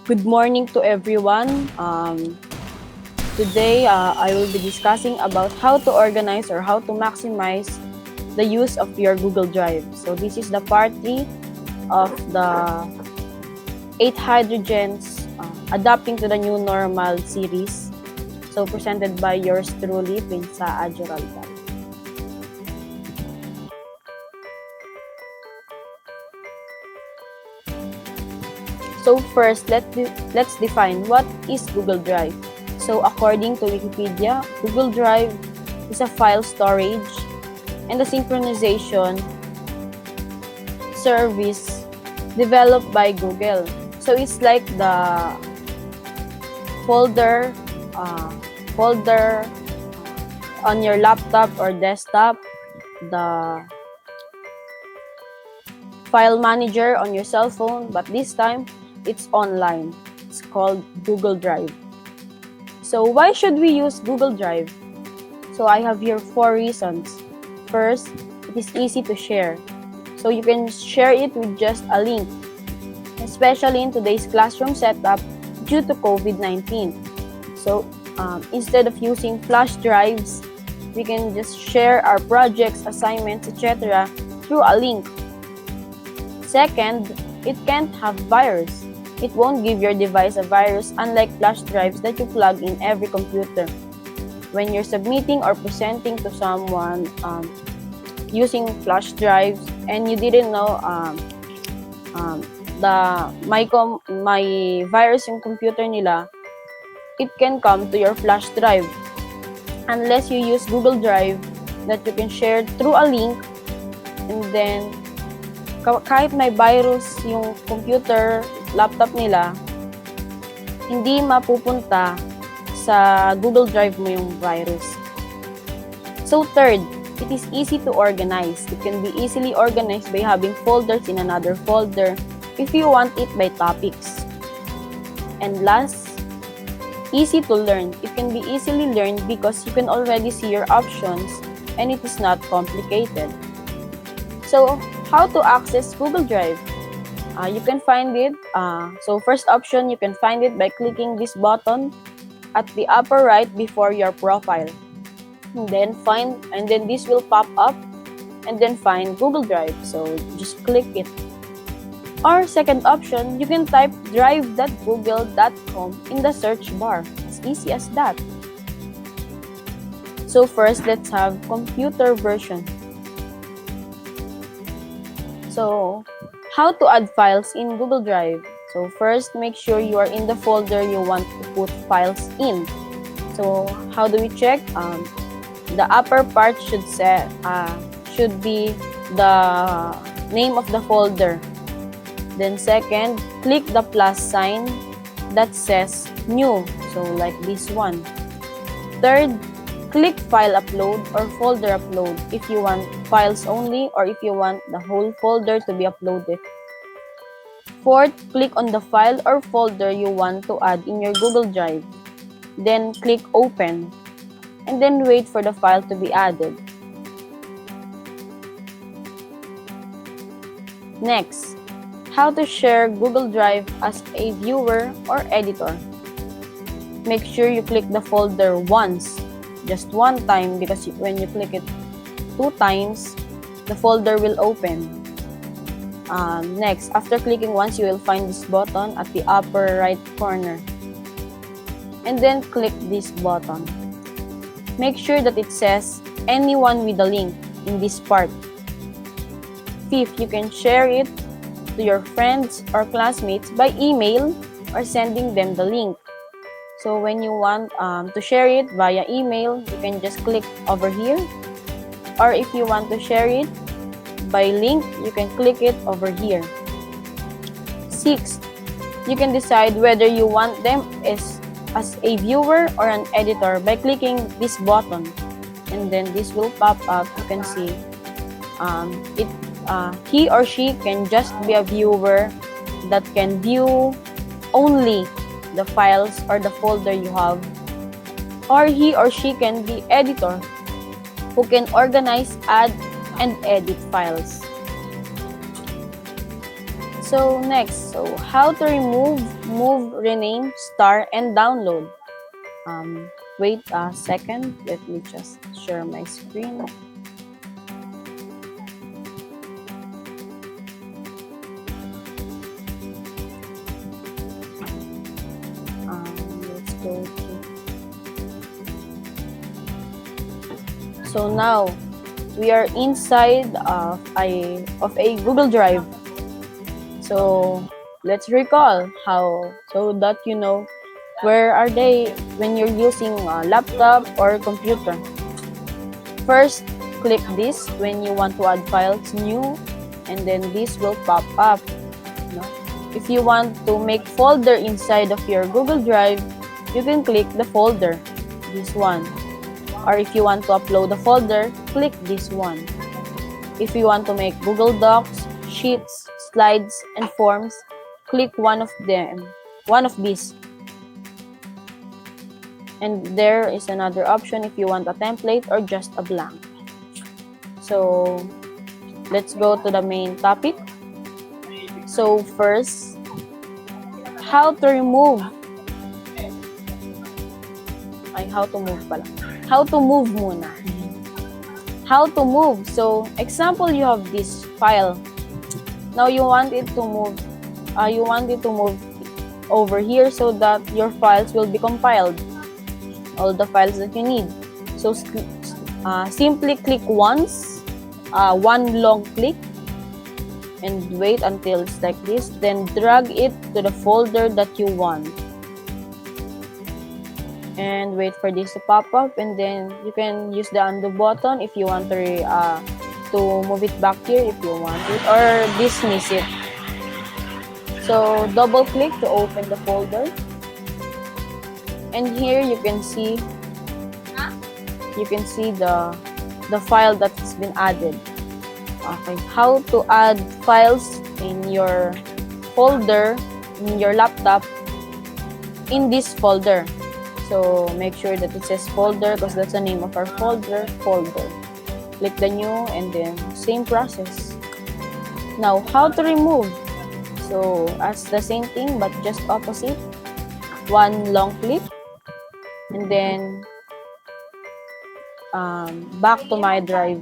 Good morning to everyone. Today, I will be discussing about how to organize or how to maximize the use of your Google Drive. So this is the part 3 of the 8 hydrogens adapting to the new normal series. So presented by yours truly, Saah, Juralbal. So first, let's define what is Google Drive. So according to Wikipedia, Google Drive is a file storage and a synchronization service developed by Google. So it's like the folder on your laptop or desktop, the file manager on your cell phone, but this time it's online. It's called Google Drive. So why should we use Google Drive? So I have here 4 reasons. First, it is easy to share. So you can share it with just a link, especially in today's classroom setup due to COVID-19. So instead of using flash drives, we can just share our projects, assignments, etc. through a link. Second, it can't have virus. It won't give your device a virus, unlike flash drives that you plug in every computer. When you're submitting or presenting to someone using flash drives and you didn't know my virus yung computer nila, it can come to your flash drive. Unless you use Google Drive that you can share through a link, and then kahit may virus yung computer, laptop nila, hindi mapupunta sa Google Drive mo yung virus. So third, it is easy to organize. It can be easily organized by having folders in another folder if you want it by topics. And last, easy to learn. It can be easily learned because you can already see your options and it is not complicated. So, how to access Google Drive? You can find it. So first option, you can find it by clicking this button at the upper right before your profile. And then this will pop up, and then find Google Drive. So just click it. Or second option, you can type drive.google.com in the search bar. As easy as that. So first, let's have computer version. So, how to add files in Google Drive? So first, make sure you are in the folder you want to put files in. So how do we check? The upper part should be the name of the folder. Then second, click the plus sign that says new. So like this one. Third, click file upload or folder upload if you want files only or if you want the whole folder to be uploaded. Fourth, click on the file or folder you want to add in your Google Drive. Then click open and then wait for the file to be added. Next, how to share Google Drive as a viewer or editor. Make sure you click the folder once. Just one time, because when you click it 2 times, the folder will open. Next, after clicking once, you will find this button at the upper right corner. And then click this button. Make sure that it says anyone with a link in this part. Fifth, you can share it to your friends or classmates by email or sending them the link. So when you want to share it via email, you can just click over here. Or if you want to share it by link, you can click it over here. Sixth, you can decide whether you want them as a viewer or an editor by clicking this button. And then this will pop up. You can see he or she can just be a viewer that can view only the files or the folder you have, or he or she can be editor who can organize, add, and edit files. So next, how to remove, move, rename, star, and download. Wait a second, let me just share my screen. Let's go to. So now we are inside of a Google Drive. So let's recall how, so that you know where are they when you're using a laptop or computer. First, click this when you want to add files new, and then this will pop up. If you want to make folder inside of your Google Drive, you can click the folder, this one. Or if you want to upload a folder, click this one. If you want to make Google Docs, Sheets, Slides, and Forms, click one of these. And there is another option if you want a template or just a blank. So let's go to the main topic. So first, how to remove. How to move muna. How to move. So example, you have this file. Now you want it to move. Over here so that your files will be compiled. All the files that you need. So simply click once, one long click, and wait until it's like this. Then drag it to the folder that you want. And wait for this to pop up, and then you can use the undo button if you want to move it back here if you want it, or dismiss it. So double click to open the folder, and here you can see the file that has been added. Okay, how to add files in your folder in your laptop in this folder. So make sure that it says folder because that's the name of our folder. Click the new, and then same process. Now how to remove. So as the same thing but just opposite. One long click, and then back to my drive.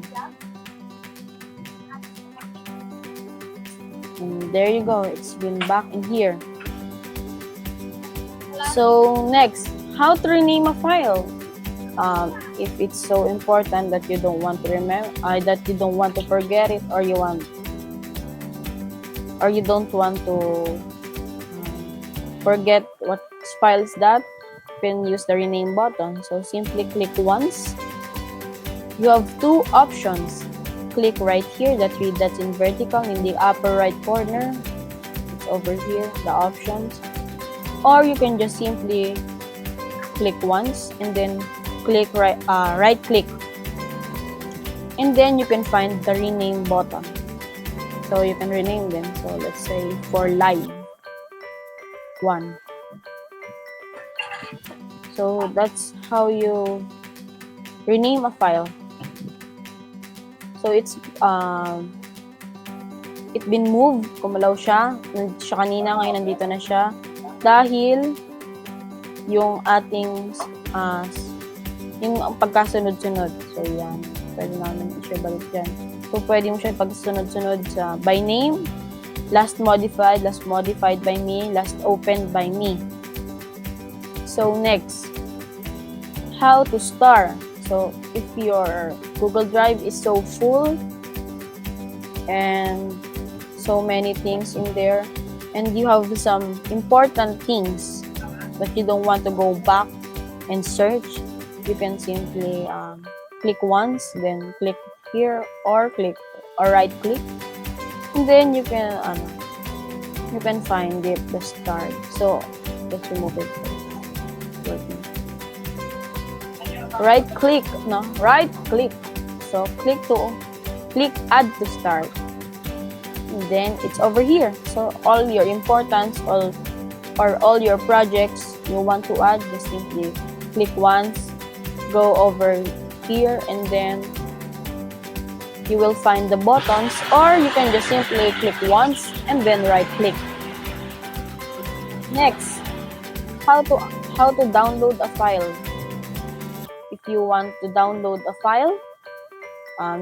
And there you go, it's been back in here. So next, how to rename a file. If it's so important that you don't want to remember, that you don't want to forget it, or you don't want to forget what file is that, you can use the rename button. So simply click once. You have two options. Click right here, that three dots in vertical in the upper right corner. It's over here, the options. Or you can just simply click once and then click right click, and then you can find the rename button, so you can rename them. So let's say for live 1. So that's how you rename a file. So it's been moved, kumalaw siya. Nandito siya kanina, ngayon nandito na siya dahil yung ating yung pagkasunod-sunod. So yan, pwede namin i-share balik dyan. So pwede mo siya pagkasunod-sunod sa by name, last modified by me, last opened by me. So next, how to start. So if your Google Drive is so full and so many things in there, and you have some important things but you don't want to go back and search, you can simply click once, then click here, or right click, and then you can find it, the start. So let's remove it. Right click. So click add to start, and then it's over here. So all your importance, all your projects you want to add, just simply click once, go over here, and then you will find the buttons, or you can just simply click once and then right click. Next, how to download a file. If you want to download a file,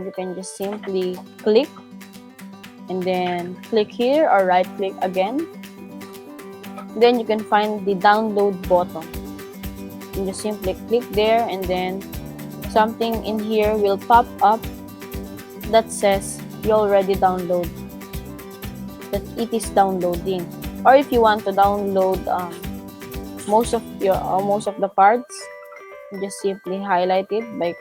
you can just simply click and then click here or right click again. Then you can find the download button. You just simply click there, and then something in here will pop up that says you already download, that it is downloading. Or if you want to download most of the parts, you just simply highlight it by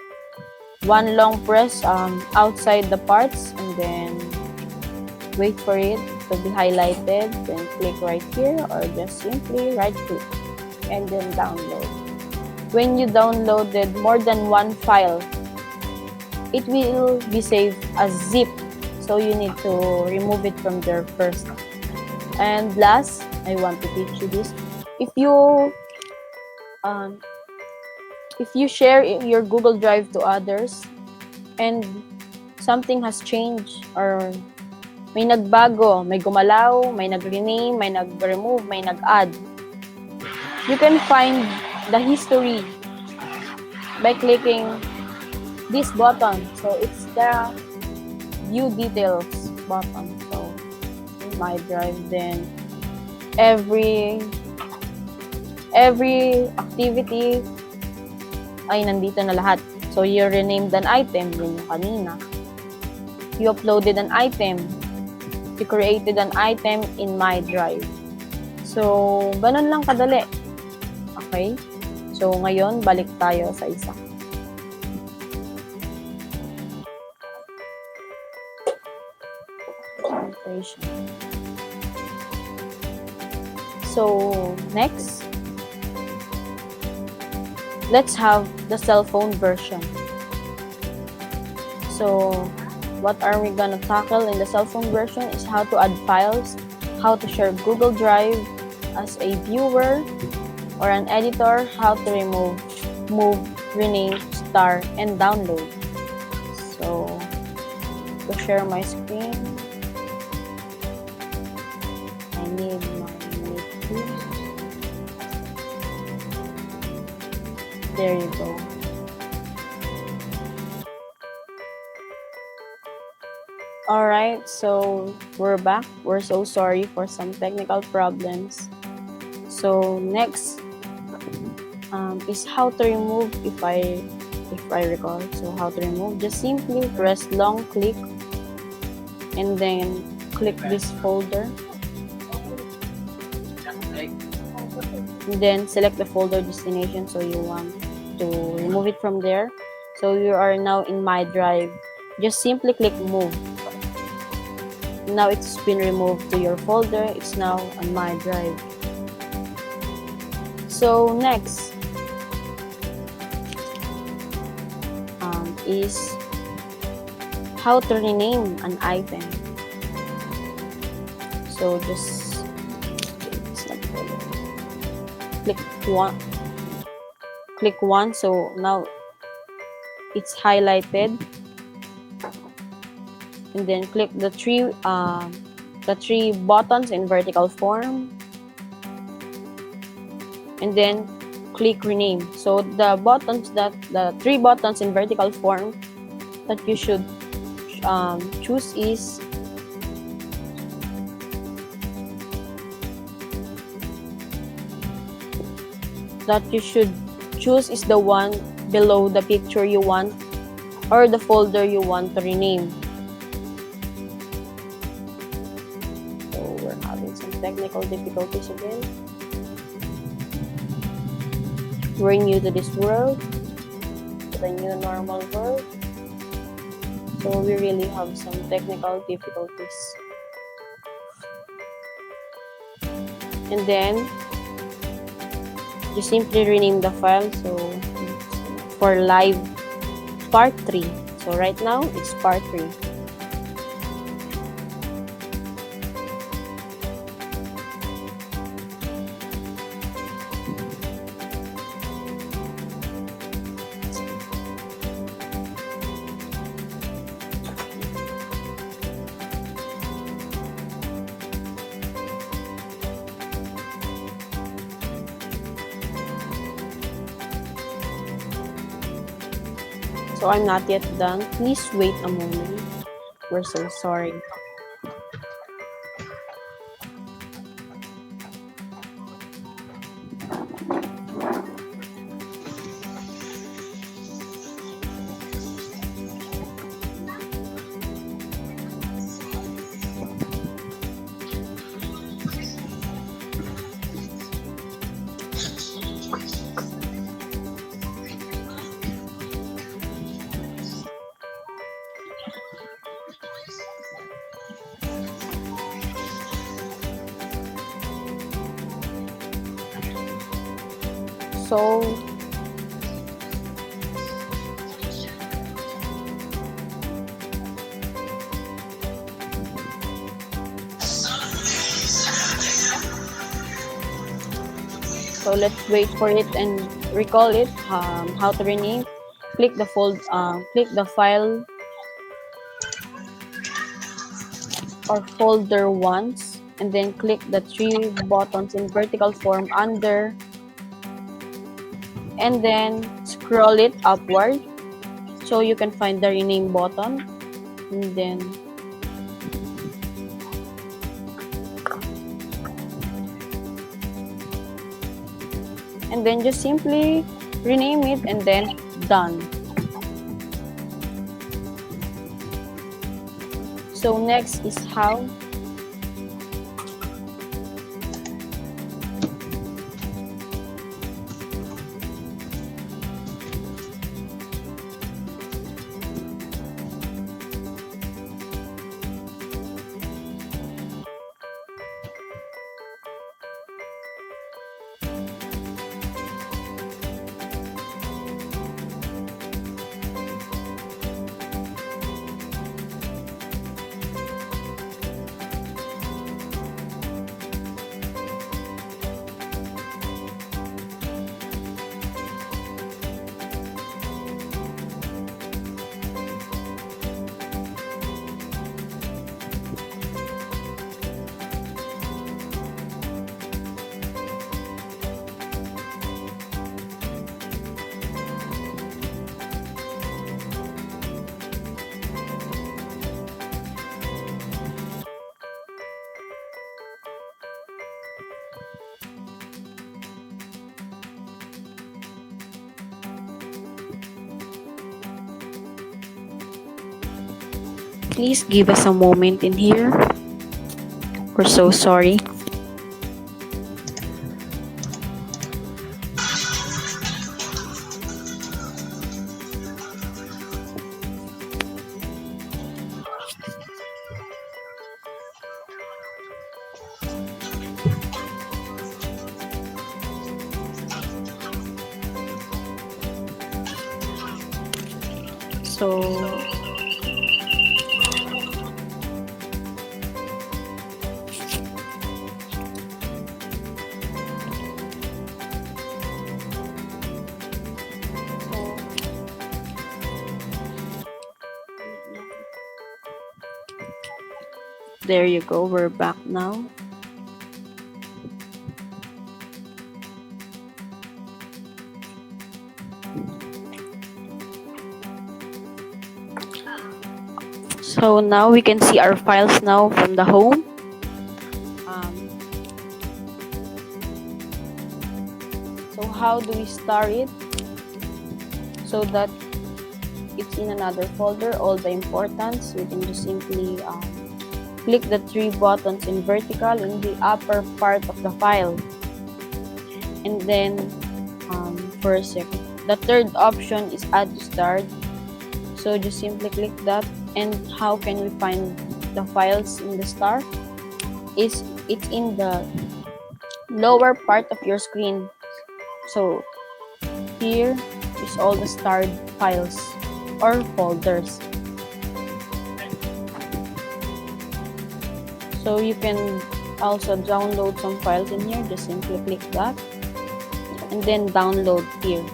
one long press outside the parts, and then wait for it to be highlighted, then click right here or just simply right click and then download. When you downloaded more than one file, it will be saved as zip, so you need to remove it from there first. And last, I want to teach you this. If you share your Google Drive to others and something has changed, or may nagbago, may gumalaw, may nag-rename, may nag-remove, may nag-add, you can find the history by clicking this button. So it's the view details button. So in my drive, then every activity ay nandito na lahat. So you renamed an item, yun yung kanina. You uploaded an item, you created an item in my drive. So ganun lang kadali. Okay? So ngayon, balik tayo sa isa. So next, let's have the cell phone version. So what are we gonna tackle in the cell phone version is how to add files, how to share Google Drive as a viewer or an editor, how to remove, move, rename, star, and download. So to share my screen, I need my key. There you go. Alright, so we're back. We're so sorry for some technical problems. So next is how to remove, if I recall. So how to remove, just simply press long click and then click this folder. And then select the folder destination, so you want to remove it from there. So you are now in my drive. Just simply click move. Now it's been removed to your folder. It's now on my drive. So next is how to rename an item. So just click one. So now it's highlighted, and then click the three buttons in vertical form, and then click rename. So the three buttons in vertical form that you should choose is the one below the picture you want or the folder you want to rename. So we're having some technical difficulties again. We're new to this world, to the new normal world. So we really have some technical difficulties. And then you simply rename the file. So for live part 3. So right now it's part 3. So I'm not yet done. Please wait a moment. We're so sorry. So let's wait for it and recall it. How to rename? Click the file or folder once, and then click the three buttons in vertical form under, and then scroll it upward so you can find the rename button, and then just simply rename it and then done. So next is how please give us a moment in here. We're so sorry. So there you go, we're back now. So now we can see our files now from the home. So how do we start it? So that it's in another folder, all the importance, we can just simply click the three buttons in vertical in the upper part of the file. And then for a second, the third option is add to start. So just simply click that. And how can we find the files in the start? It's in the lower part of your screen. So here is all the starred files or folders. So you can also download some files in here. Just simply click that and then download here.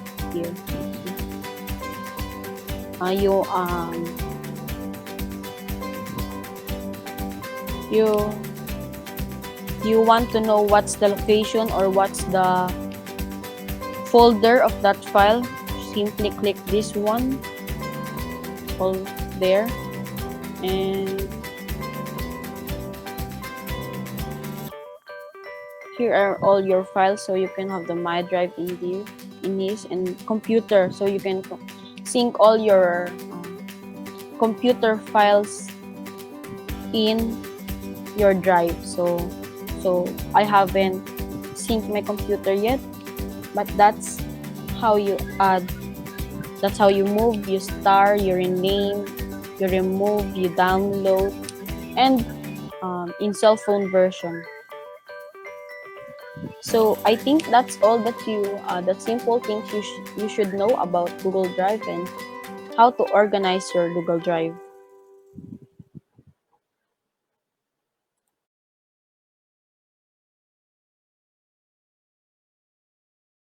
You want to know what's the location or what's the folder of that file, simply click this one all there. And here are all your files, so you can have the My Drive in this, and computer, so you can sync all your computer files in your drive. So I haven't synced my computer yet, but that's how you add, that's how you move, you star, you rename, you remove, you download, and in cell phone version. So I think that's all that that simple things you should know about Google Drive and how to organize your Google Drive.